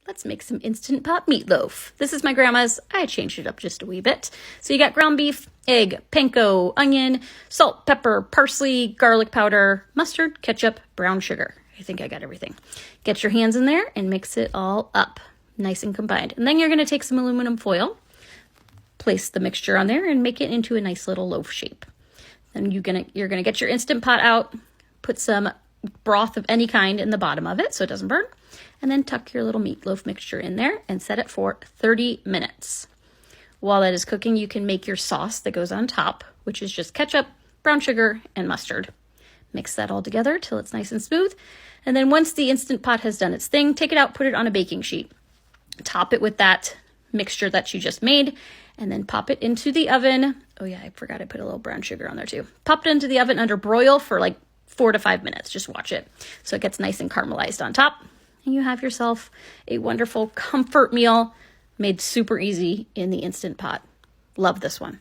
let's make some Instant Pot meatloaf. This is my grandma's. I changed it up just a wee bit. So you got ground beef, egg, panko, onion, salt, pepper, parsley, garlic powder, mustard, ketchup, brown sugar. I think I got everything. Get your hands in there and mix it all up, nice and combined. And then you're going to take some aluminum foil, place the mixture on there, and make it into a nice little loaf shape. Then you're gonna get your Instant Pot out, put some broth of any kind in the bottom of it so it doesn't burn, and then tuck your little meatloaf mixture in there and set it for 30 minutes. While that is cooking, you can make your sauce that goes on top, which is just ketchup, brown sugar, and mustard. Mix that all together till it's nice and smooth. And then once the Instant Pot has done its thing, take it out, put it on a baking sheet. Top it with that mixture that you just made, and then pop it into the oven. Oh yeah, I forgot I put a little brown sugar on there too. Pop it into the oven under broil for like 4 to 5 minutes. Just watch it so it gets nice and caramelized on top. And you have yourself a wonderful comfort meal made super easy in the Instant Pot. Love this one.